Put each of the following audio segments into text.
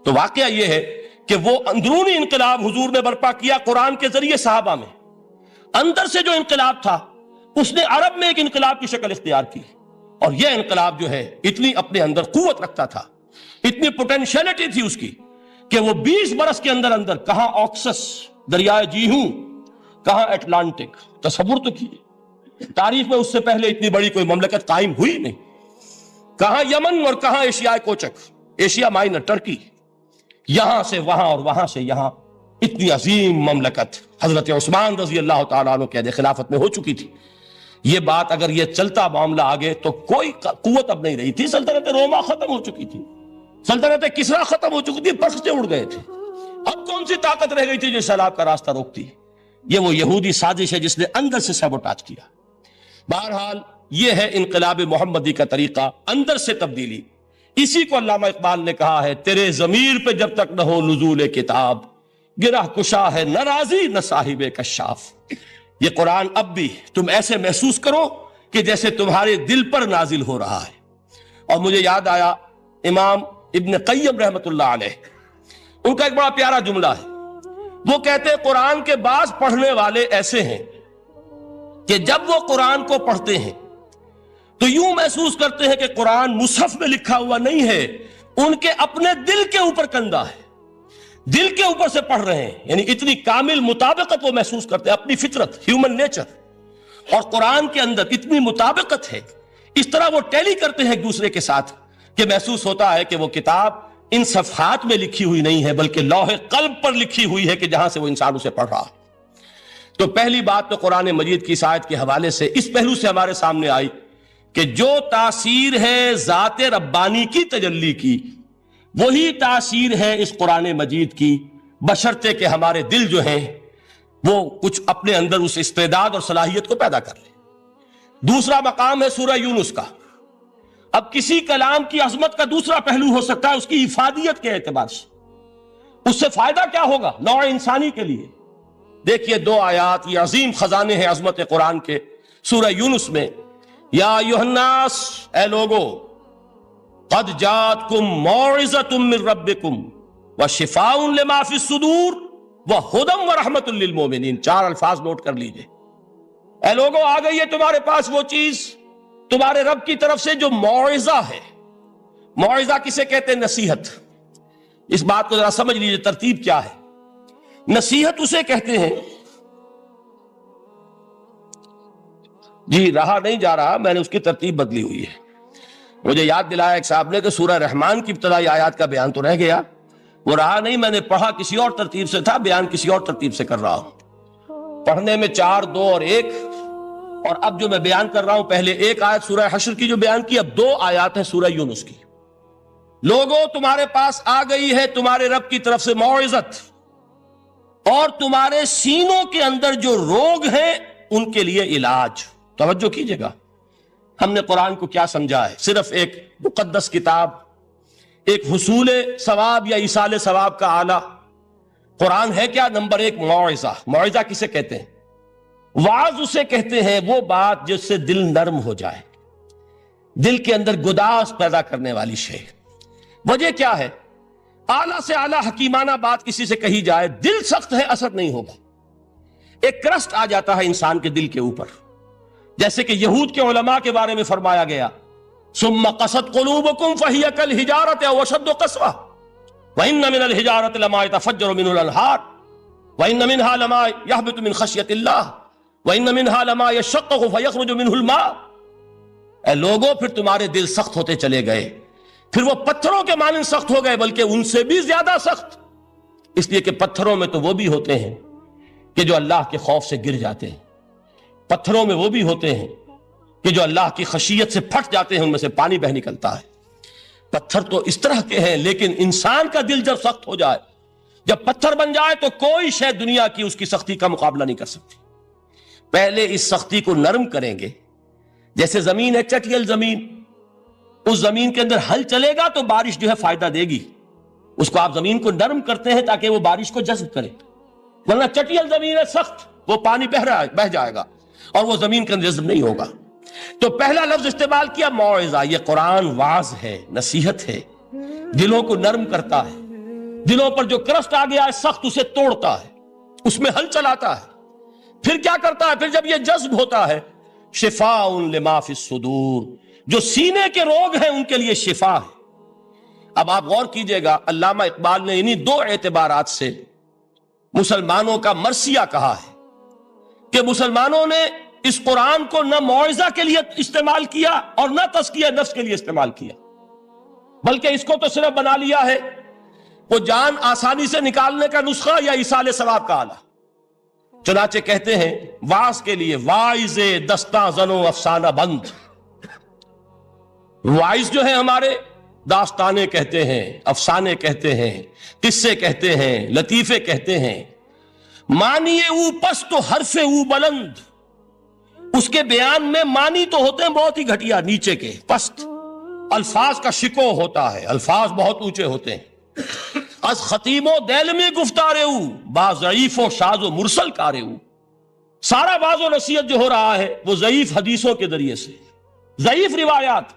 تو واقعہ یہ ہے کہ وہ اندرونی انقلاب حضور نے برپا کیا قرآن کے ذریعے صحابہ میں. اندر سے جو انقلاب تھا اس نے عرب میں ایک انقلاب کی شکل اختیار کی، اور یہ انقلاب جو ہے اتنی اپنے اندر قوت رکھتا تھا، اتنی پوٹینشیلٹی تھی اس کی، کہ وہ 20 برس کے اندر اندر کہاں آکسس دریائے جیہوں، کہاں اٹلانٹک. تصور تو کیے، تاریخ میں اس سے پہلے اتنی بڑی کوئی مملکت قائم ہوئی نہیں. کہاں یمن اور کہاں ایشیائے کوچک، ایشیا مائنر ٹرکی، یہاں سے وہاں اور وہاں سے یہاں، اتنی عظیم مملکت حضرت عثمان رضی اللہ تعالیٰ عنہ قید خلافت میں ہو چکی تھی. یہ بات اگر یہ چلتا معاملہ آگے تو کوئی قوت اب نہیں رہی تھی. سلطنت روما ختم ہو چکی تھی، سلطنت کسرا ختم ہو چکی تھی، پرختے اڑ گئے تھے. اب کون سی طاقت رہ گئی تھی جو سیلاب کا راستہ روکتی؟ یہ وہ یہودی سازش ہے جس نے اندر سے سیبوٹاج کیا. بہرحال یہ ہے انقلاب محمدی کا طریقہ، اندر سے تبدیلی. اسی کو علامہ اقبال نے کہا ہے، تیرے ضمیر پہ جب تک نہ ہو نزول کتاب، گرہ کشا ہے نہ راضی نہ صاحب کشاف. یہ قرآن اب بھی تم ایسے محسوس کرو کہ جیسے تمہارے دل پر نازل ہو رہا ہے. اور مجھے یاد آیا امام ابن قیم رحمت اللہ علیہ، ان کا ایک بڑا پیارا جملہ ہے. وہ کہتے ہیں قرآن کے بعض پڑھنے والے ایسے ہیں کہ جب وہ قرآن کو پڑھتے ہیں تو یوں محسوس کرتے ہیں کہ قرآن مصحف میں لکھا ہوا نہیں ہے، ان کے اپنے دل کے اوپر کندہ ہے، دل کے اوپر سے پڑھ رہے ہیں. یعنی اتنی کامل مطابقت وہ محسوس کرتے ہیں، اپنی فطرت، ہیومن نیچر اور قرآن کے اندر اتنی مطابقت ہے. اس طرح وہ ٹیلی کرتے ہیں ایک دوسرے کے ساتھ کہ محسوس ہوتا ہے کہ وہ کتاب ان صفحات میں لکھی ہوئی نہیں ہے بلکہ لوح قلب پر لکھی ہوئی ہے کہ جہاں سے وہ انسان اسے پڑھ رہا ہے. تو پہلی بات تو قرآن مجید کی اس آیت کے حوالے سے اس پہلو سے ہمارے سامنے آئی کہ جو تاثیر ہے ذات ربانی کی تجلی کی، وہی تاثیر ہے اس قرآن مجید کی، بشرطے کہ ہمارے دل جو ہیں وہ کچھ اپنے اندر اس استعداد اور صلاحیت کو پیدا کر لیں. دوسرا مقام ہے سورہ یونس کا. اب کسی کلام کی عظمت کا دوسرا پہلو ہو سکتا ہے اس کی افادیت کے اعتبار سے، اس سے فائدہ کیا ہوگا نوع انسانی کے لیے. دیکھیے 2 آیات، یہ عظیم خزانے ہیں عظمت قرآن کے. سورہ یونس میں یا ایھا الناس، اے لوگو، قد جاءتکم موعظۃ من ربکم وشفاء لما فی الصدور وہدی ورحمۃ للمؤمنین. 4 الفاظ نوٹ کر لیجئے. اے لوگو، آ گئی ہے تمہارے پاس وہ چیز تمہارے رب کی طرف سے جو موعظہ ہے. موعظہ کسے کہتے ہیں؟ نصیحت. اس بات کو ذرا سمجھ لیجئے ترتیب کیا ہے. نصیحت اسے کہتے ہیں، جی رہا نہیں جا رہا، میں نے اس کی ترتیب بدلی ہوئی ہے. مجھے یاد دلایا ایک صاحب نے کہ سورہ رحمان کی ابتدائی آیات کا بیان تو رہ گیا، وہ رہا نہیں، میں نے پڑھا کسی اور ترتیب سے تھا، بیان کسی اور ترتیب سے کر رہا ہوں. پڑھنے میں 4، 2 اور 1، اور اب جو میں بیان کر رہا ہوں پہلے 1 آیت سورہ حشر کی جو بیان کی، اب 2 آیات ہیں سورہ یونس کی. لوگوں، تمہارے پاس آ گئی ہے تمہارے رب کی طرف سے موعظت، اور تمہارے سینوں کے اندر جو روگ ہیں ان کے لیے علاج. توجہ کیجئے گا، ہم نے قرآن کو کیا سمجھا ہے؟ صرف ایک مقدس کتاب، ایک حصول ثواب یا ایصال ثواب کا آلہ. قرآن ہے کیا؟ نمبر 1 موعظہ. موعظہ کسے کہتے ہیں؟ وعظ اسے کہتے ہیں وہ بات جس سے دل نرم ہو جائے، دل کے اندر گداز پیدا کرنے والی شے. وجہ کیا ہے؟ اعلیٰ سے اعلیٰ حکیمانہ بات کسی سے کہی جائے، دل سخت ہے، اثر نہیں ہوگا. ایک کرسٹ آ جاتا ہے انسان کے دل کے اوپر، جیسے کہ یہود کے علماء کے بارے میں فرمایا گیا، ثم قست قلوبکم فہی کالحجارۃ او اشد قسوہ وان من الحجارۃ لما يتفجر منه الانہار وان منها لما يهبط من خشیۃ اللہ وان منها لما يشقق فيخرج منه الماء. اے لوگوں، پھر تمہارے دل سخت ہوتے چلے گئے، پھر وہ پتھروں کے مانند سخت ہو گئے، بلکہ ان سے بھی زیادہ سخت، اس لیے کہ پتھروں میں تو وہ بھی ہوتے ہیں کہ جو اللہ کے خوف سے گر جاتے ہیں، پتھروں میں وہ بھی ہوتے ہیں کہ جو اللہ کی خشیت سے پھٹ جاتے ہیں، ان میں سے پانی بہ نکلتا ہے. پتھر تو اس طرح کے ہیں، لیکن انسان کا دل جب سخت ہو جائے، جب پتھر بن جائے، تو کوئی شے دنیا کی اس کی سختی کا مقابلہ نہیں کر سکتی. پہلے اس سختی کو نرم کریں گے، جیسے زمین ہے چٹیل زمین، اس زمین کے اندر ہل چلے گا تو بارش جو ہے فائدہ دے گی. اس کو آپ زمین کو نرم کرتے ہیں تاکہ وہ بارش کو جذب کرے، ورنہ چٹیل زمین ہے سخت، وہ پانی بہ جائے گا اور وہ زمین کے اندر جذب نہیں ہوگا. تو پہلا لفظ استعمال کیا موعظہ. یہ قرآن واعظ ہے، نصیحت ہے، دلوں کو نرم کرتا ہے. دلوں پر جو کرسٹ آ گیا ہے سخت اسے توڑتا ہے، اس میں حل چلاتا ہے۔ پھر کیا کرتا ہے؟ پھر جب یہ جذب ہوتا ہے، شفاء لما فی الصدور، جو سینے کے روگ ہیں ان کے لیے شفا ہے۔ اب آپ غور کیجئے گا، علامہ اقبال نے انہی دو اعتبارات سے مسلمانوں کا مرثیہ کہا ہے کہ مسلمانوں نے اس قرآن کو نہ موعظہ کے لیے استعمال کیا اور نہ تزکیہ نفس کے لیے استعمال کیا، بلکہ اس کو تو صرف بنا لیا ہے وہ جان آسانی سے نکالنے کا نسخہ یا ایصال ثواب کا آلہ۔ چنانچہ کہتے ہیں واعظ کے لیے واعظ دستاں زنو افسانہ بند، واعظ جو ہیں ہمارے داستانے کہتے ہیں، افسانے کہتے ہیں، قصے کہتے ہیں، لطیفے کہتے ہیں، معنی او پست و حرف او بلند، اس کے بیان میں معنی تو ہوتے ہیں بہت ہی گھٹیا، نیچے کے پست، الفاظ کا شکو ہوتا ہے، الفاظ بہت اونچے ہوتے ہیں۔ از خطیم و دیلمی گفتارے او با ضعیف و شاذ و مرسل کارے او، سارا باز و نصیحت جو ہو رہا ہے وہ ضعیف حدیثوں کے ذریعے سے، ضعیف روایات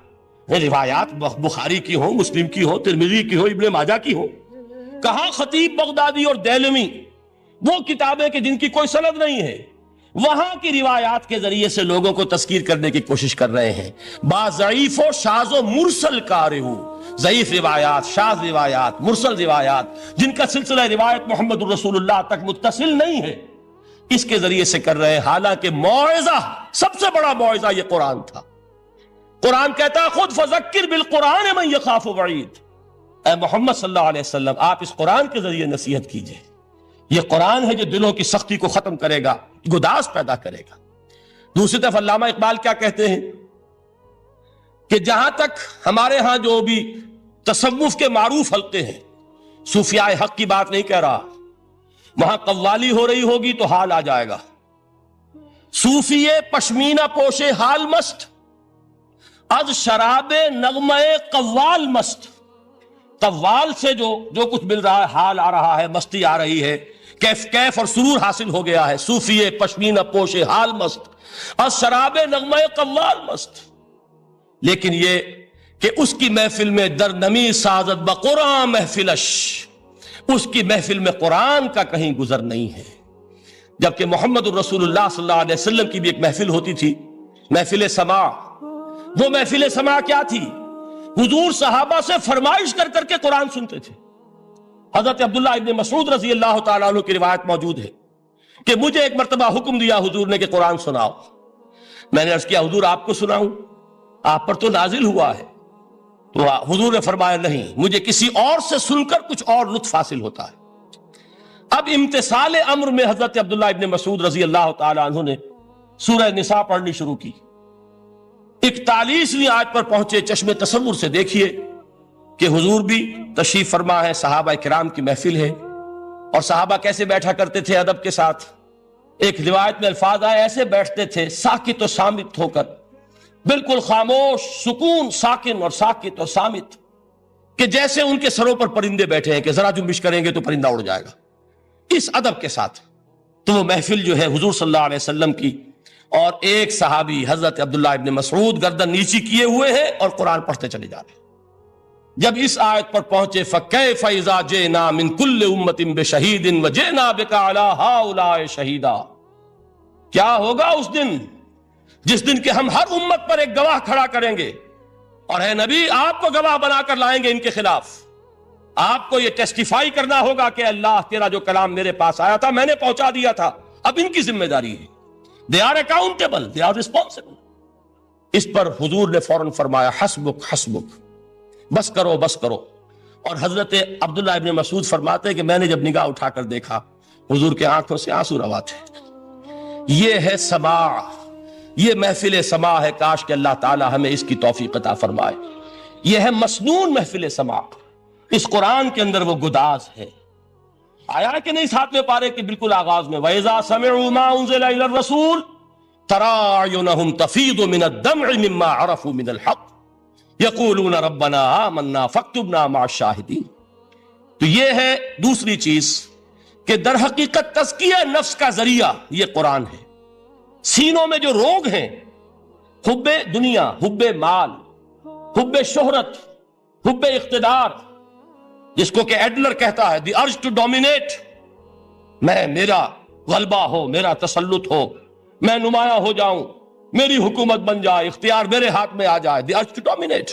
بخاری کی ہو، مسلم کی ہو، ترمذی کی ہو، ابن ماجہ کی ہو۔ کہاں خطیب بغدادی اور دیلمی، وہ کتابیں کہ جن کی کوئی سند نہیں ہے، وہاں کی روایات کے ذریعے سے لوگوں کو تذکیر کرنے کی کوشش کر رہے ہیں۔ با ضعیف و شاذ و مرسل کارے ہو، ضعیف روایات، شاذ روایات، مرسل روایات جن کا سلسلہ روایت محمد الرسول اللہ تک متصل نہیں ہے، اس کے ذریعے سے کر رہے ہیں، حالانکہ موعظہ، سب سے بڑا موعظہ یہ قرآن تھا۔ قرآن کہتا ہے خود فذکر بالقرآن من یخاف وعید، اے محمد صلی اللہ علیہ وسلم آپ اس قرآن کے ذریعے نصیحت کیجئے، یہ قرآن ہے جو دلوں کی سختی کو ختم کرے گا، گداز پیدا کرے گا۔ دوسری طرف علامہ اقبال کیا کہتے ہیں کہ جہاں تک ہمارے ہاں جو بھی تصوف کے معروف حلقے ہیں، صوفیاء حق کی بات نہیں کہہ رہا، وہاں قوالی ہو رہی ہوگی تو حال آ جائے گا، صوفی پشمینہ پوش حال مست، از شراب نغمہ قوال مست، قوال سے جو کچھ مل رہا ہے، حال آ رہا ہے، مستی آ رہی ہے، کیف اور سرور حاصل ہو گیا ہے، صوفی پشمینہ پوش حال مست، از شراب نغمہ قوال مست۔ لیکن یہ کہ اس کی محفل میں در نمی سازت بقرآن محفلش، اس کی محفل میں قرآن کا کہیں گزر نہیں ہے۔ جبکہ محمد الرسول اللہ صلی اللہ علیہ وسلم کی بھی ایک محفل ہوتی تھی، محفل سماع۔ وہ محفل سماع کیا تھی؟ حضور صحابہ سے فرمائش کر کر کے قرآن سنتے تھے۔ حضرت عبداللہ ابن مسعود رضی اللہ تعالیٰ عنہ کی روایت موجود ہے کہ مجھے ایک مرتبہ حکم دیا حضور نے کہ قرآن سناؤ۔ میں نے عرض کیا حضور آپ کو سناؤں؟ آپ پر تو نازل ہوا ہے۔ تو حضور نے فرمایا نہیں، مجھے کسی اور سے سن کر کچھ اور لطف حاصل ہوتا ہے۔ اب امتثال امر میں حضرت عبداللہ ابن مسعود رضی اللہ تعالیٰ عنہ نے سورہ نساء پڑھنی شروع کی۔ 41ویں آیت پر پہنچے، چشم تصور سے دیکھیے کہ حضور بھی تشریف فرما ہے، صحابہ کرام کی محفل ہے، اور صحابہ کیسے بیٹھا کرتے تھے ادب کے ساتھ۔ ایک روایت میں الفاظ آئے ایسے بیٹھتے تھے ساکت و صامت ہو کر، بالکل خاموش، سکون، ساکن اور ساکت اور صامت، کہ جیسے ان کے سروں پر پرندے بیٹھے ہیں کہ ذرا جنبش کریں گے تو پرندہ اڑ جائے گا، اس ادب کے ساتھ۔ تو وہ محفل جو ہے حضور صلی اللہ علیہ وسلم کی، اور ایک صحابی حضرت عبداللہ ابن مسعود گردن نیچی کیے ہوئے ہیں اور قرآن پڑھتے چلے جا رہے ہیں۔ جب اس آیت پر پہنچے فَكَيْفَ إِذَا جِئْنَا مِن كُلِّ أُمَّةٍ بِشَهِيدٍ وَجِئْنَا بِكَ عَلَىٰ هَٰؤُلَاءِ شَهِيدًا، کیا ہوگا اس دن جس دن کہ ہم ہر امت پر ایک گواہ کھڑا کریں گے، اور اے نبی آپ کو گواہ بنا کر لائیں گے ان کے خلاف۔ آپ کو یہ ٹیسٹیفائی کرنا ہوگا کہ اللہ تیرا جو کلام میرے پاس آیا تھا میں نے پہنچا دیا تھا، اب ان کی ذمہ داری ہے، they are accountable, they are responsible۔ اس پر حضور نے فوراً فرمایا حسبک حسبک، بس کرو بس کرو۔ اور حضرت عبداللہ ابن مسعود فرماتے ہیں کہ میں نے جب نگاہ اٹھا کر دیکھا حضور کے آنکھوں سے آنسو روا تھے۔ یہ ہے سماع، یہ محفل سماع ہے، کاش کہ اللہ تعالی ہمیں اس کی توفیق عطا فرمائے۔ یہ ہے مسنون محفل سماع، اس قرآن کے اندر وہ گداز ہے۔ آیا کہ نہیں 7ویں پارے کے بالکل آغاز میں وَإِذَا سَمِعُوا مَا أُنزِلَ إِلَى الرَّسُولِ تَرَىٰ أَعْيُنَهُمْ تَفِيضُ مِنَ الدَّمْعِ مِمَّا عَرَفُوا مِنَ الْحَقِّ يَقُولُونَ رَبَّنَا آمَنَّا فَاكْتُبْنَا مَعَ الشَّاهِدِينَ۔ تو یہ ہے دوسری چیز کہ در حقیقت تزکیہ نفس کا ذریعہ یہ قرآن ہے۔ سینوں میں جو روگ ہیں، حب دنیا، حب مال، حب شہرت، حب اقتدار، جس کو کہ ایڈلر کہتا ہے دی ارج ٹو ڈومینیٹ، میرا غلبہ ہو، میرا تسلط ہو، میں نمایاں ہو جاؤں، میری حکومت بن جائے، اختیار میرے ہاتھ میں آ جائے، دی ارج ٹو ڈومینیٹ.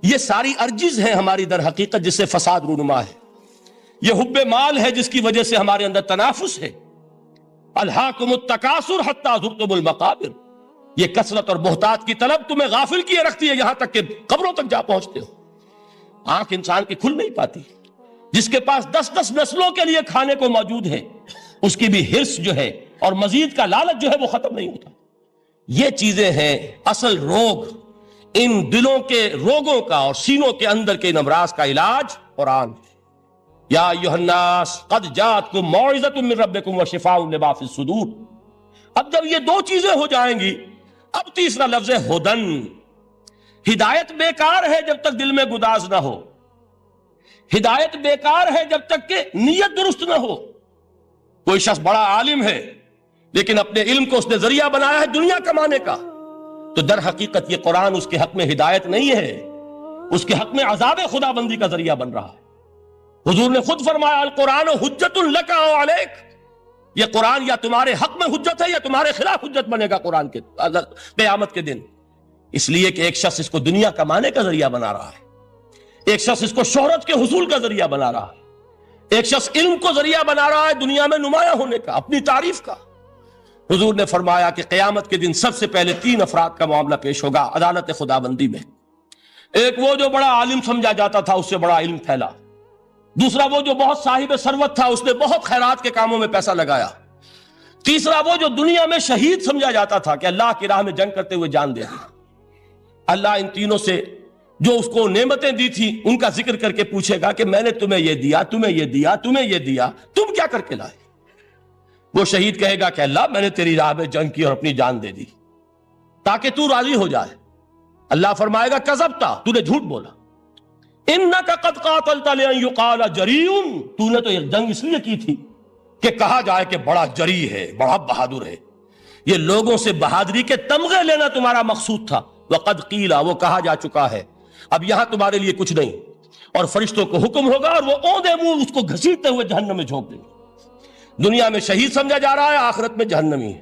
یہ ساری ارجز ہیں ہماری در حقیقت جس سے فساد رونما ہے. یہ حب مال ہے جس کی وجہ سے ہمارے اندر تنافس ہے. الہاکم التکاثر حتی زرتم المقابر، یہ کثرت اور بہتات کی طلب تمہیں غافل کیے رکھتی ہے یہاں تک کہ قبروں تک جا پہنچتے ہو. آنکھ انسان کی کھل نہیں پاتی. جس کے پاس 10 نسلوں کے لیے کھانے کو موجود ہے اس کی بھی حرص جو ہے اور مزید کا لالچ جو ہے وہ ختم نہیں ہوتا. یہ چیزیں ہیں اصل روگ. ان دلوں کے روگوں کا اور سینوں کے اندر کے ان امراض کا علاج قرآن. یا ایھا الناس قد جاءتکم موعظۃ من ربکم وشفاء لما فی الصدور. اب جب یہ دو چیزیں ہو جائیں گی اب تیسرا لفظ ہے ہدن. ہدایت بیکار ہے جب تک دل میں گداز نہ ہو. ہدایت بیکار ہے جب تک کہ نیت درست نہ ہو. کوئی شخص بڑا عالم ہے لیکن اپنے علم کو اس نے ذریعہ بنایا ہے دنیا کمانے کا، تو در حقیقت یہ قرآن اس کے حق میں ہدایت نہیں ہے، اس کے حق میں عذاب خدا بندی کا ذریعہ بن رہا ہے. حضور نے خود فرمایا القرآن حجت لک او علیک. یہ قرآن یا تمہارے حق میں حجت ہے یا تمہارے خلاف حجت بنے گا قرآن کے قیامت کے دن. اس لیے کہ ایک شخص اس کو دنیا کمانے کا ذریعہ بنا رہا ہے، ایک شخص اس کو شہرت کے حصول کا ذریعہ بنا رہا ہے، ایک شخص علم کو ذریعہ بنا رہا ہے دنیا میں نمایاں ہونے کا، اپنی تعریف کا. حضور نے فرمایا کہ قیامت کے دن سب سے پہلے 3 افراد کا معاملہ پیش ہوگا عدالت خدا بندی میں. ایک وہ جو بڑا عالم سمجھا جاتا تھا، اس سے بڑا علم پھیلا. دوسرا وہ جو بہت صاحب ثروت تھا، اس نے بہت خیرات کے کاموں میں پیسہ لگایا. تیسرا وہ جو دنیا میں شہید سمجھا جاتا تھا کہ اللہ کی راہ میں جنگ کرتے ہوئے جان دے دی. اللہ ان تینوں سے جو اس کو نعمتیں دی تھی ان کا ذکر کر کے پوچھے گا کہ میں نے تمہیں یہ دیا، تمہیں یہ دیا، تمہیں یہ دیا، تم کیا کر کے لائے؟ وہ شہید کہے گا کہ اللہ میں نے تیری راہ میں جنگ کی اور اپنی جان دے دی تاکہ تو راضی ہو جائے. اللہ فرمائے گا کذبتا، تو نے جھوٹ بولا. انک قد قاتلت لان یقال جریء، تو نے تو یہ جنگ اس لیے کی تھی کہ کہا جائے کہ بڑا جری ہے، بڑا بہادر ہے. یہ لوگوں سے بہادری کے تمغے لینا تمہارا مقصود تھا. وقد قیل، وہ کہا جا چکا ہے، اب یہاں تمہارے لیے کچھ نہیں. اور فرشتوں کو حکم ہوگا اور وہ اوندے منہ اس کو گھسیٹتے ہوئے جہنم میں جھونک دیں گے. دنیا میں شہید سمجھا جا رہا ہے، آخرت میں جہنمی ہے.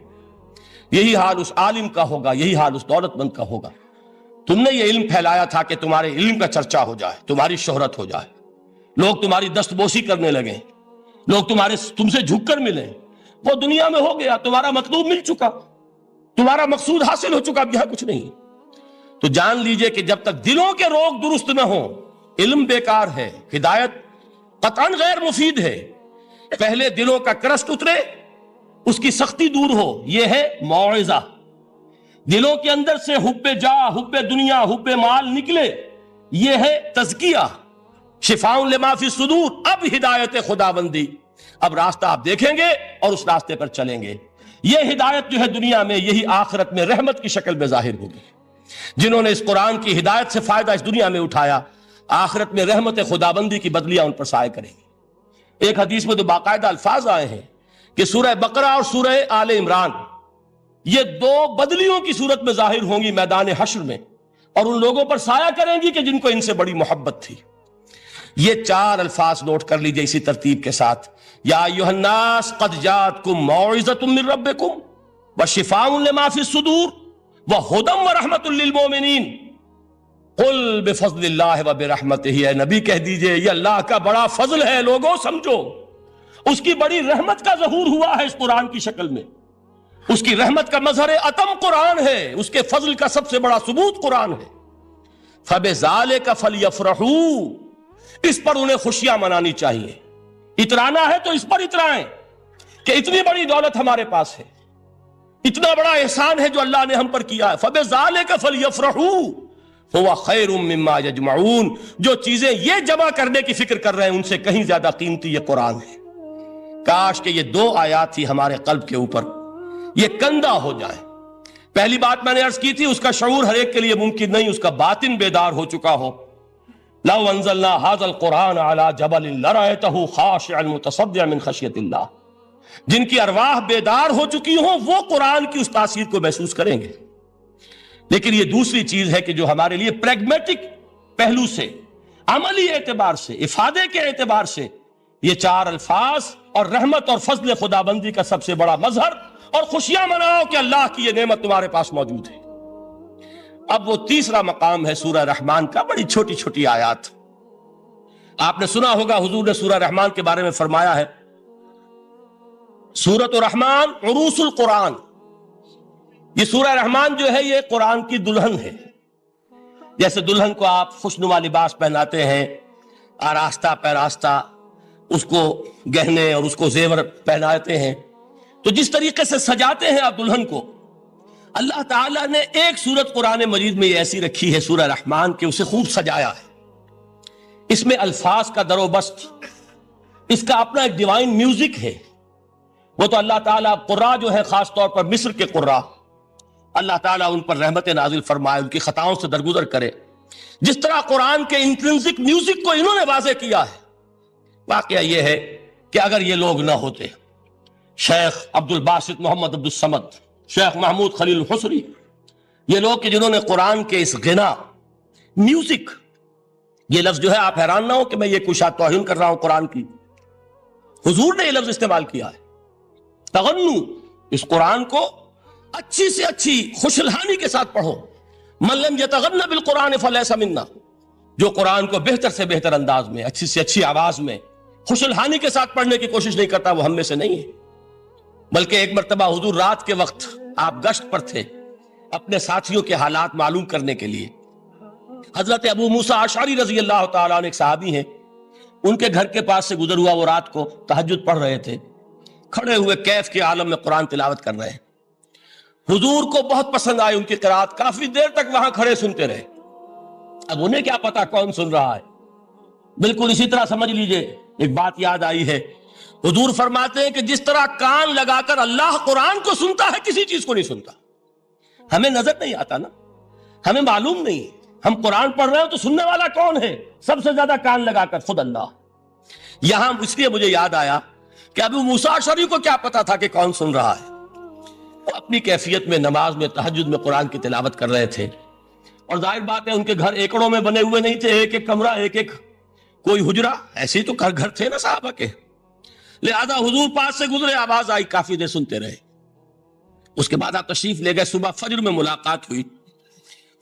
یہی حال اس عالم کا ہوگا، یہی حال اس دولت مند کا ہوگا. تم نے یہ علم پھیلایا تھا کہ تمہارے علم کا چرچا ہو جائے، تمہاری شہرت ہو جائے، لوگ تمہاری دست بوسی کرنے لگیں، لوگ تم سے جھک کر ملیں. وہ دنیا میں ہو گیا، تمہارا مطلوب مل چکا، تمہارا مقصود حاصل ہو چکا، اب یہاں کچھ نہیں. تو جان لیجئے کہ جب تک دلوں کے روگ درست نہ ہوں، علم بیکار ہے، ہدایت قطعاً غیر مفید ہے. پہلے دلوں کا کرسٹ اترے، اس کی سختی دور ہو، یہ ہے موعظہ. دلوں کے اندر سے حب جاہ، حب دنیا، حب مال نکلے، یہ ہے تزکیہ. شفاء لما فی الصدور، اب ہدایت خدا بندی. اب راستہ آپ دیکھیں گے اور اس راستے پر چلیں گے. یہ ہدایت جو ہے دنیا میں، یہی آخرت میں رحمت کی شکل میں ظاہر ہوگی. جنہوں نے اس قرآن کی ہدایت سے فائدہ اس دنیا میں اٹھایا، آخرت میں رحمت خدا بندی کی بدلیاں ان پر سایہ کریں گی. ایک حدیث میں تو باقاعدہ الفاظ آئے ہیں کہ سورہ بقرہ اور سورہ آل عمران یہ 2 بدلیوں کی صورت میں ظاہر ہوں گی میدان حشر میں، اور ان لوگوں پر سایہ کریں گی کہ جن کو ان سے بڑی محبت تھی. یہ 4 الفاظ نوٹ کر لیجئے اسی ترتیب کے ساتھ. یا ایھا الناس قد جاءتکم موعظۃ من ربکم وشفاء لما فی الصدور وہدی ورحمۃ للمؤمنین. قل بفضل اللہ وبرحمتہ، اے نبی کہہ دیجئے یہ اللہ کا بڑا فضل ہے، لوگوں سمجھو. اس کی بڑی رحمت کا ظہور ہوا ہے اس قرآن کی شکل میں. اس کی رحمت کا مظہر اتم قرآن ہے، اس کے فضل کا سب سے بڑا ثبوت قرآن ہے. فبذالک فلیفرحوا، اس پر انہیں خوشیاں منانی چاہیے. اترانا ہے تو اس پر اترائیں کہ اتنی بڑی دولت ہمارے پاس ہے، اتنا بڑا احسان ہے جو اللہ نے ہم پر کیا ہے. فبذالک فلیفرحوا هو خیر مما یجمعون. جو چیزیں یہ جمع کرنے کی فکر کر رہے ہیں ان سے کہیں زیادہ قیمتی یہ قرآن ہے. کاش کہ یہ 2 آیات ہی ہمارے قلب کے اوپر یہ کندہ ہو جائے. پہلی بات میں نے عرض کی تھی، اس کا شعور ہر ایک کے لیے ممکن نہیں، اس کا باطن بیدار ہو چکا ہو. لو انزلنا هذا القرآن على جبل لرأيته خاشعا متصدعا من خشیۃ اللہ. جن کی ارواح بیدار ہو چکی ہوں وہ قرآن کی اس تاثیر کو محسوس کریں گے. لیکن یہ دوسری چیز ہے کہ جو ہمارے لیے پریگمیٹک پہلو سے عملی اعتبار سے، افادے کے اعتبار سے یہ چار الفاظ اور رحمت اور فضل خدابندی کا سب سے بڑا مظہر، اور خوشیاں مناؤ کہ اللہ کی یہ نعمت تمہارے پاس موجود ہے۔ اب وہ تیسرا مقام ہے سورہ رحمان کا، بڑی چھوٹی چھوٹی آیات۔ آپ نے سنا ہوگا حضور نے سورہ رحمان کے بارے میں فرمایا ہے، سورۃ الرحمان عروس القرآن، یہ سورہ رحمان جو ہے یہ قرآن کی دلہن ہے۔ جیسے دلہن کو آپ خوشنما لباس پہناتے ہیں، آراستہ پیراستہ، اس کو گہنے اور اس کو زیور پہناتے ہیں، تو جس طریقے سے سجاتے ہیں آپ دلہن کو، اللہ تعالیٰ نے ایک سورت قرآن مجید میں یہ ایسی رکھی ہے سورہ رحمان کہ اسے خوب سجایا ہے۔ اس میں الفاظ کا در و بست، اس کا اپنا ایک ڈیوائن میوزک ہے۔ وہ تو اللہ تعالیٰ قراء جو ہے، خاص طور پر مصر کے قراء، اللہ تعالیٰ ان پر رحمت نازل فرمائے، ان کی خطاؤں سے درگزر کرے۔ جس طرح قرآن کے انٹرنسک میوزک کو انہوں نے واضح کیا ہے۔ واقعہ یہ ہے کہ اگر یہ لوگ نہ ہوتے، شیخ عبد الباسط محمد عبد الصمد، شیخ محمود خلیل الحصری، یہ لوگ کہ جنہوں نے قرآن کے اس غنا، میوزک، یہ لفظ جو ہے آپ حیران نہ ہو کہ میں یہ کوئی شاید توہین کر رہا ہوں قرآن کی، حضور نے یہ لفظ استعمال کیا ہے، تغنو، اس قرآن کو اچھی سے اچھی خوشلہانی کے ساتھ پڑھو۔ من لم یتغن بالقرآن فلیس منا، جو قرآن کو بہتر سے بہتر انداز میں، اچھی سے اچھی آواز میں، خوشلہانی کے ساتھ پڑھنے کی کوشش نہیں کرتا، وہ ہم میں سے نہیں ہے۔ بلکہ ایک مرتبہ حضور رات کے وقت آپ گشت پر تھے اپنے ساتھیوں کے حالات معلوم کرنے کے لیے۔ حضرت ابو موسیٰ اشعری رضی اللہ تعالیٰ عنہ ایک صحابی ہیں، ان کے گھر کے پاس سے گزر ہوا، وہ رات کو تہجد پڑھ رہے تھے، کھڑے ہوئے کیف کے عالم میں قرآن تلاوت کر رہے ہیں۔ حضور کو بہت پسند آئی ان کی قرات، کافی دیر تک وہاں کھڑے سنتے رہے۔ اب انہیں کیا پتا کون سن رہا ہے، بالکل اسی طرح سمجھ لیجئے ایک بات یاد آئی ہے، حضور فرماتے ہیں کہ جس طرح کان لگا کر اللہ قرآن کو سنتا ہے، کسی چیز کو نہیں سنتا۔ ہمیں نظر نہیں آتا نا، ہمیں معلوم نہیں، ہم قرآن پڑھ رہے ہیں تو سننے والا کون ہے؟ سب سے زیادہ کان لگا کر خود اللہ۔ یہاں اس لیے مجھے یاد آیا کہ ابو موسیٰ اشعری کو کیا پتا تھا کہ کون سن رہا ہے؟ وہ اپنی کیفیت میں نماز میں تہجد میں قرآن کی تلاوت کر رہے تھے، اور ظاہر بات ہے ان کے گھر ایکڑوں میں بنے ہوئے نہیں تھے، ایک ایک کمرہ، ایک ایک کوئی حجرہ، ایسے ہی تو گھر تھے نا صحابہ کے، لہذا حضور پاس سے گزرے، آواز آئی، کافی دیر سنتے رہے۔ اس کے بعد آپ تشریف لے گئے، صبح فجر میں ملاقات ہوئی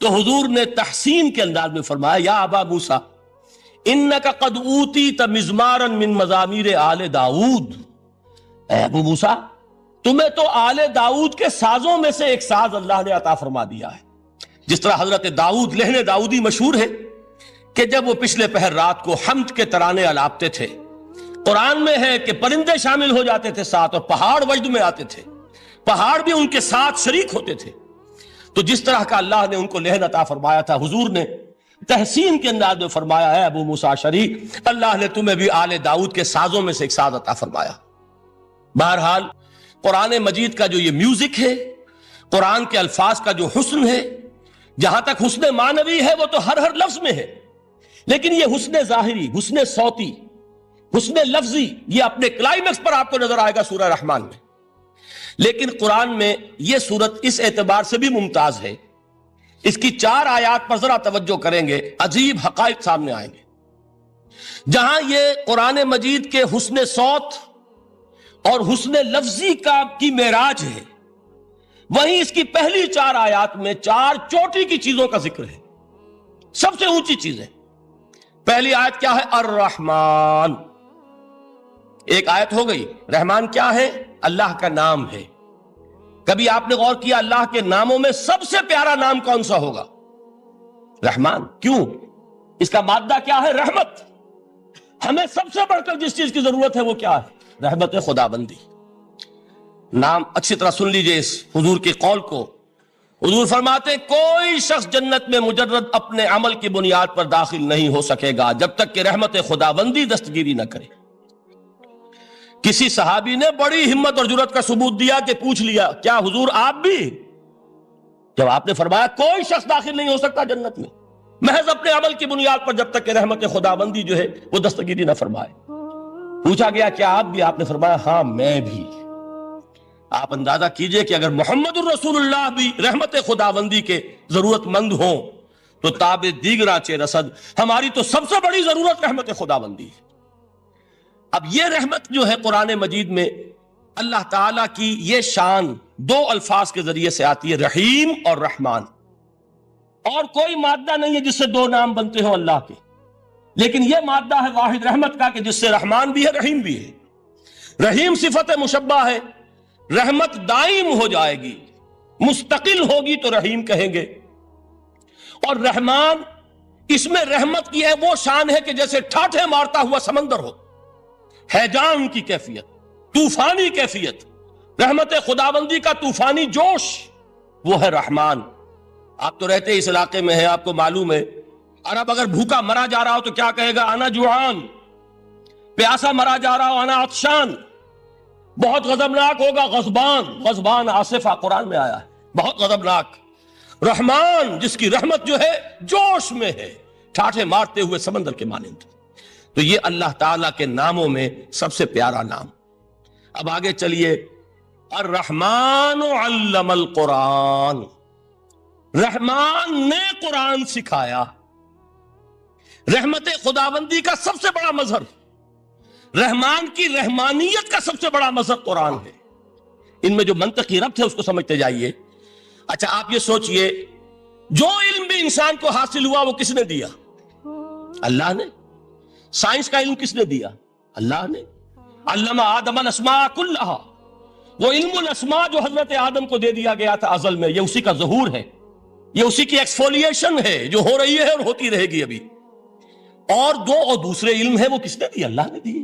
تو حضور نے تحسین کے انداز میں فرمایا، یا ابا موسیٰ انک قد اوتیت مزمارا من مزامیر آل داؤد، اے ابو موسیٰ تمہیں تو آل داؤد کے سازوں میں سے ایک ساز اللہ نے عطا فرما دیا ہے۔ جس طرح حضرت داؤد، لہن داؤدی مشہور ہے کہ جب وہ پچھلے پہر رات کو حمد کے ترانے الاپتے تھے، قرآن میں ہے کہ پرندے شامل ہو جاتے تھے ساتھ، اور پہاڑ وجد میں آتے تھے، پہاڑ بھی ان کے ساتھ شریک ہوتے تھے۔ تو جس طرح کا اللہ نے ان کو لہن عطا فرمایا تھا، حضور نے تحسین کے انداز میں فرمایا ہے ابو موسیٰ اشعری، اللہ نے تمہیں بھی آل داؤد کے سازوں میں سے ایک ساز عطا فرمایا۔ بہرحال قرآن مجید کا جو یہ میوزک ہے، قرآن کے الفاظ کا جو حسن ہے، جہاں تک حسن معنوی ہے وہ تو ہر لفظ میں ہے، لیکن یہ حسن ظاہری، حسن صوتی، حسن لفظی، یہ اپنے کلائمیکس پر آپ کو نظر آئے گا سورہ رحمان میں۔ لیکن قرآن میں یہ سورت اس اعتبار سے بھی ممتاز ہے، اس کی 4 آیات پر ذرا توجہ کریں گے، عجیب حقائق سامنے آئیں گے۔ جہاں یہ قرآن مجید کے حسن صوت اور حسن لفظی کی معراج ہے، وہیں اس کی پہلی 4 آیات میں 4 چوٹی کی چیزوں کا ذکر ہے، سب سے اونچی چیزیں۔ پہلی آیت کیا ہے؟ الرحمن، ایک آیت ہو گئی۔ رحمان کیا ہے؟ اللہ کا نام ہے۔ کبھی آپ نے غور کیا اللہ کے ناموں میں سب سے پیارا نام کون سا ہوگا؟ رحمان۔ کیوں؟ اس کا مادہ کیا ہے؟ رحمت۔ ہمیں سب سے بڑھ کر جس چیز کی ضرورت ہے وہ کیا ہے؟ رحمت خدابندی۔ نام اچھی طرح سن لیجئے اس حضور کے قول کو۔ حضور فرماتے ہیں کوئی شخص جنت میں مجرد اپنے عمل کی بنیاد پر داخل نہیں ہو سکے گا جب تک کہ رحمت خدابندی دستگیری نہ کرے۔ کسی صحابی نے بڑی ہمت اور جرات کا ثبوت دیا کہ پوچھ لیا، کیا حضور آپ بھی؟ جب آپ نے فرمایا کوئی شخص داخل نہیں ہو سکتا جنت میں محض اپنے عمل کی بنیاد پر جب تک کہ رحمت خدابندی جو ہے وہ دستگیری نہ فرمائے۔ پوچھا گیا کیا آپ بھی؟ آپ نے فرمایا ہاں میں بھی۔ آپ اندازہ کیجئے کہ اگر محمد الرسول اللہ بھی رحمت خداوندی کے ضرورت مند ہوں تو تاب دیگراں چے رسد، ہماری تو سب سے بڑی ضرورت رحمت خداوندی ہے۔ اب یہ رحمت جو ہے قرآن مجید میں اللہ تعالیٰ کی یہ شان دو الفاظ کے ذریعے سے آتی ہے، رحیم اور رحمان، اور کوئی مادہ نہیں ہے جس سے دو نام بنتے ہوں اللہ کے، لیکن یہ مادہ ہے واحد رحمت کا کہ جس سے رحمان بھی ہے رحیم بھی ہے۔ رحیم صفت مشبہ ہے، رحمت دائم ہو جائے گی، مستقل ہوگی تو رحیم کہیں گے، اور رحمان اس میں رحمت کی ہے وہ شان ہے کہ جیسے ٹھاٹھے مارتا ہوا سمندر ہو، ہیجان کی کیفیت، طوفانی کیفیت، رحمت خداوندی کا طوفانی جوش، وہ ہے رحمان۔ آپ تو رہتے اس علاقے میں ہیں، آپ کو معلوم ہے عرب اگر بھوکا مرا جا رہا ہو تو کیا کہے گا؟ انا جوعان۔ پیاسا مرا جا رہا ہو انا عطشان۔ بہت غضبناک ہوگا غضبان، غضبان آصفہ قرآن میں آیا ہے، بہت غضبناک۔ رحمان جس کی رحمت جو ہے جوش میں ہے، ٹھاٹھے مارتے ہوئے سمندر کے مانند۔ تو یہ اللہ تعالیٰ کے ناموں میں سب سے پیارا نام۔ اب آگے چلیے، الرحمن علم القرآن، رحمان نے قرآن سکھایا۔ رحمت خداوندی کا سب سے بڑا مظہر، رحمان کی رحمانیت کا سب سے بڑا مظہر قرآن ہے۔ ان میں جو منطقی ربط ہے اس کو سمجھتے جائیے۔ اچھا آپ یہ سوچئے، جو علم بھی انسان کو حاصل ہوا وہ کس نے دیا؟ اللہ نے۔ سائنس کا علم کس نے دیا؟ اللہ نے۔ علم آدم الاسماء کلہا، وہ علم الاسماء جو حضرت آدم کو دے دیا گیا تھا ازل میں، یہ اسی کا ظہور ہے، یہ اسی کی ایکسفولیشن ہے جو ہو رہی ہے اور ہوتی رہے گی ابھی۔ اور دوسرے علم ہے وہ کس نے دی؟ اللہ نے دی۔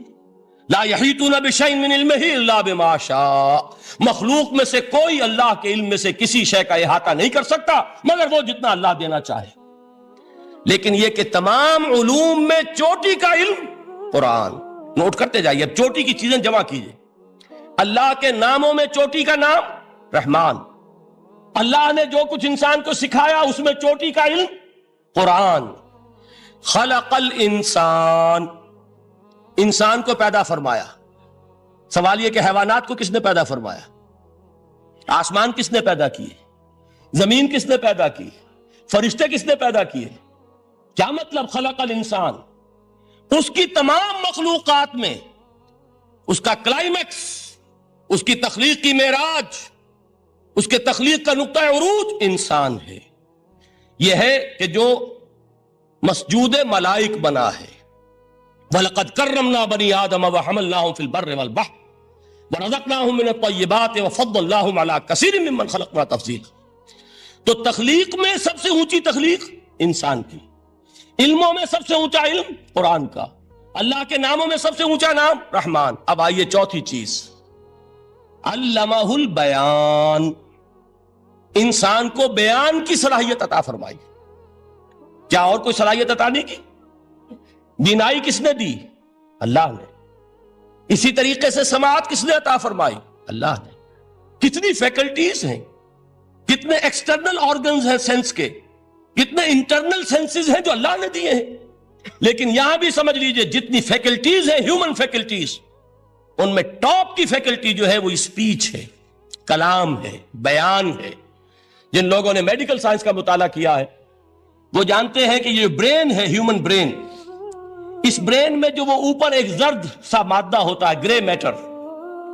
لا یحیطون بشیء من علمہ الا بما شاء، مخلوق میں سے کوئی اللہ کے علم میں سے کسی شے کا احاطہ نہیں کر سکتا مگر وہ جتنا اللہ دینا چاہے۔ لیکن یہ کہ تمام علوم میں چوٹی کا علم قرآن۔ نوٹ کرتے جائیے، اب چوٹی کی چیزیں جمع کیجئے۔ اللہ کے ناموں میں چوٹی کا نام رحمان، اللہ نے جو کچھ انسان کو سکھایا اس میں چوٹی کا علم قرآن۔ خلق الانسان، انسان کو پیدا فرمایا۔ سوال یہ کہ حیوانات کو کس نے پیدا فرمایا؟ آسمان کس نے پیدا کیے؟ زمین کس نے پیدا کی؟ فرشتے کس نے پیدا کیے؟ کیا مطلب خلق الانسان؟ اس کی تمام مخلوقات میں اس کا کلائمیکس، اس کی تخلیق کی معراج، اس کے تخلیق کا نقطہ عروج انسان ہے۔ یہ ہے کہ جو مسجود ملائک بنا ہے۔ وَلَقَدْ كَرَّمْنَا بَنِي آدَمَ وَحَمَلْنَاهُمْ فِي الْبَرِّ وَالْبَحْرِ وَرَزَقْنَاهُمْ مِنَ الطَّيِّبَاتِ وَفَضَّلْنَاهُمْ عَلَى كَثِيرٍ مِّمَّنْ خَلَقْنَا تَفْضِيلًا۔ تو تخلیق میں سب سے اونچی تخلیق انسان کی، علموں میں سب سے اونچا علم قرآن کا، اللہ کے ناموں میں سب سے اونچا نام رحمان۔ اب آئیے چوتھی چیز، علمہ البیان، انسان کو بیان کی صلاحیت عطا فرمائی۔ کیا اور کوئی صلاحیت عطا نہیں کی؟ بینائی کس نے دی؟ اللہ نے۔ اسی طریقے سے سماعت کس نے عطا فرمائی؟ اللہ نے۔ کتنی فیکلٹیز ہیں، کتنے ایکسٹرنل آرگنز ہیں سینس کے، کتنے انٹرنل سینسز ہیں جو اللہ نے دیے ہیں۔ لیکن یہاں بھی سمجھ لیجئے جتنی فیکلٹیز ہیں ہیومن فیکلٹیز، ان میں ٹاپ کی فیکلٹی جو ہے وہ اسپیچ ہے، کلام ہے، بیان ہے۔ جن لوگوں نے میڈیکل سائنس کا مطالعہ کیا ہے وہ جانتے ہیں کہ یہ برین ہے، ہیومن برین، اس برین میں جو وہ اوپر ایک زرد سا مادہ ہوتا ہے، گرے میٹر،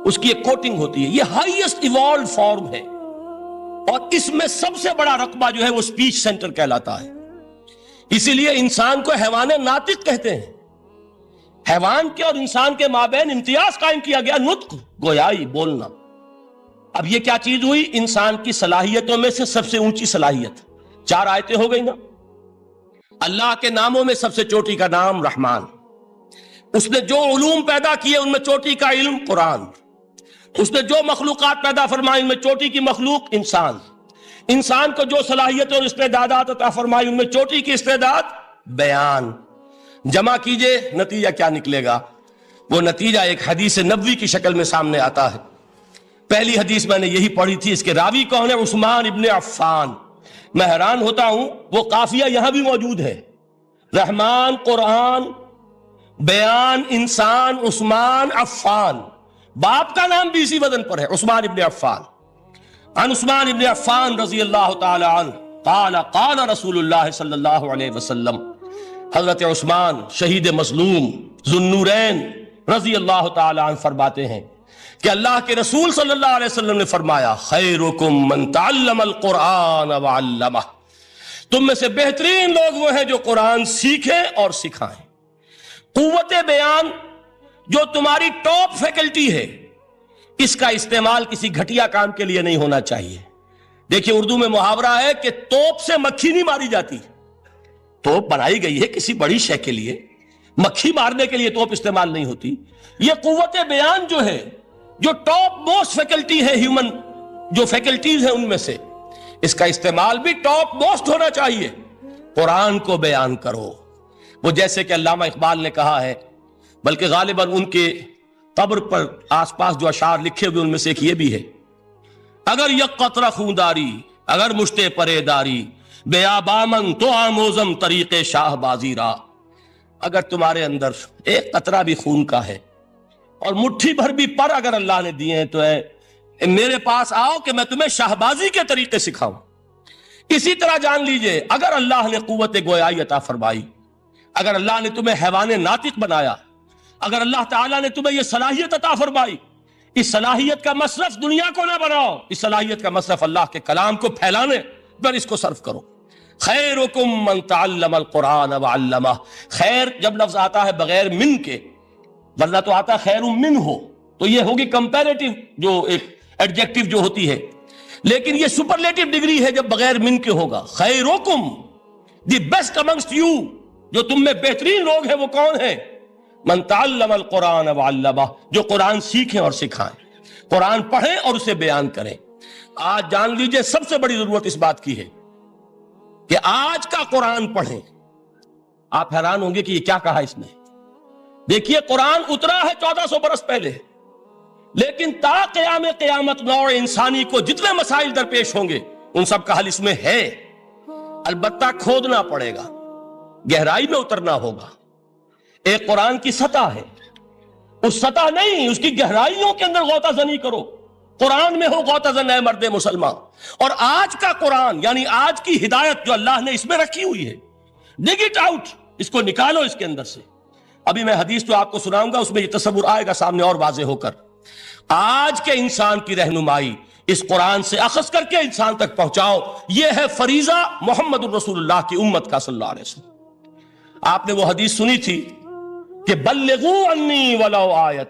اس کی ایک کوٹنگ ہوتی ہے، یہ ہائیسٹ ایوالوڈ فارم ہے، اور اس میں سب سے بڑا رقبہ جو ہے وہ اسپیچ سینٹر کہلاتا ہے۔ اسی لیے انسان کو حیوان ناطق کہتے ہیں۔ حیوان کے اور انسان کے مابین امتیاز قائم کیا گیا، نطق، گویائی، بولنا۔ اب یہ کیا چیز ہوئی؟ انسان کی صلاحیتوں میں سے سب سے اونچی صلاحیت۔ 4 آیتیں ہو گئی نا۔ اللہ کے ناموں میں سب سے چوٹی کا نام رحمان، اس نے جو علوم پیدا کیے ان میں چوٹی کا علم قرآن، اس نے جو مخلوقات پیدا فرمائی ان میں چوٹی کی مخلوق انسان، انسان کو جو صلاحیتیں اور استعدادات عطا فرمائی ان میں چوٹی کی استعداد بیان۔ جمع کیجئے، نتیجہ کیا نکلے گا؟ وہ نتیجہ ایک حدیث نبوی کی شکل میں سامنے آتا ہے۔ پہلی حدیث میں نے یہی پڑھی تھی، اس کے راوی کون ہے؟ عثمان ابن عفان۔ میں حیران ہوتا ہوں وہ قافیہ یہاں بھی موجود ہے، رحمان قرآن، بیان انسان، عثمان عفان، باپ کا نام بھی اسی وزن پر ہے، عثمان ابن عفان۔ عن عثمان ابن عفان رضی اللہ تعالی عنہ قال قال رسول اللہ صلی اللہ علیہ وسلم. حضرت عثمان شہید مظلوم ذو النورین رضی اللہ تعالی عنہ فرماتے ہیں کہ اللہ کے رسول صلی اللہ علیہ وسلم نے فرمایا خیرکم من تعلم القرآن وعلمہ. تم میں سے بہترین لوگ وہ ہیں جو قرآن سیکھیں اور سکھائیں. قوت بیان جو تمہاری ٹاپ فیکلٹی ہے، اس کا استعمال کسی گھٹیا کام کے لیے نہیں ہونا چاہیے. دیکھیے اردو میں محاورہ ہے کہ توپ سے مکھی نہیں ماری جاتی. توپ بنائی گئی ہے کسی بڑی شے کے لیے، مکھی مارنے کے لیے توپ استعمال نہیں ہوتی. یہ قوت بیان جو ہے، جو ٹاپ موسٹ فیکلٹی ہے ہیومن جو فیکلٹیز ہیں ان میں سے، اس کا استعمال بھی ٹاپ موسٹ ہونا چاہیے. قرآن کو بیان کرو. وہ جیسے کہ علامہ اقبال نے کہا ہے، بلکہ غالباً ان کے قبر پر آس پاس جو اشعار لکھے ہوئے ان میں سے ایک یہ بھی ہے: اگر یک قطرہ خونداری اگر مشتے پرے داری بیابامن تو آموزم طریق شاہ بازی را. اگر تمہارے اندر ایک قطرہ بھی خون کا ہے اور مٹھی بھر بھی پر اگر اللہ نے دیے ہیں تو میرے پاس آؤ کہ میں تمہیں شاہبازی کے طریقے سکھاؤں. اسی طرح جان لیجئے اگر اللہ نے قوت گویائی عطا فرمائی، اگر اللہ نے تمہیں حیوان ناطق بنایا، اگر اللہ تعالیٰ نے تمہیں یہ صلاحیت عطا فرمائی، اس صلاحیت کا مصرف دنیا کو نہ بناؤ، اس صلاحیت کا مصرف اللہ کے کلام کو پھیلانے پر اس کو صرف کرو. خیرکم من تعلم القرآن وعلمہ. خیر جب لفظ آتا ہے بغیر من کے، ورنہ تو آتا خیر من ہو تو یہ ہوگی کمپیریٹیو جو ایک ایڈجیکٹیو جو ہوتی ہے، لیکن یہ سپرلیٹیو ڈگری ہے جب بغیر من کے ہوگا. خیرکم دی بیسٹ امنگسٹ یو، جو تم میں بہترین لوگ ہیں وہ کون ہیں؟ من تعلم القرآن وعلمہ، جو قرآن سیکھیں اور سکھائیں، قرآن پڑھیں اور اسے بیان کریں. آج جان لیجئے سب سے بڑی ضرورت اس بات کی ہے کہ آج کا قرآن پڑھیں. آپ حیران ہوں گے کہ یہ کیا کہا اس نے. دیکھیے قرآن اترا ہے 1400 برس پہلے، لیکن تا قیام قیامت نوع انسانی کو جتنے مسائل درپیش ہوں گے ان سب کا حل اس میں ہے. البتہ کھودنا پڑے گا، گہرائی میں اترنا ہوگا. ایک قرآن کی سطح ہے، اس سطح نہیں، اس کی گہرائیوں کے اندر غوطہ زنی کرو. قرآن میں ہو غوطہ زن اے مرد مسلمان. اور آج کا قرآن یعنی آج کی ہدایت جو اللہ نے اس میں رکھی ہوئی ہے، ڈگ اٹ آؤٹ، اس کو نکالو اس کے اندر سے. ابھی میں حدیث تو آپ کو سناؤں گا، اس میں یہ تصور آئے گا سامنے اور واضح ہو کر. آج کے انسان کی رہنمائی اس قرآن سے اخذ کر کے انسان تک پہنچاؤ. یہ ہے فریضہ محمد الرسول اللہ کی امت کا صلی اللہ علیہ وسلم. آپ نے وہ حدیث سنی تھی کہ بلغوا عنی ولو آیت.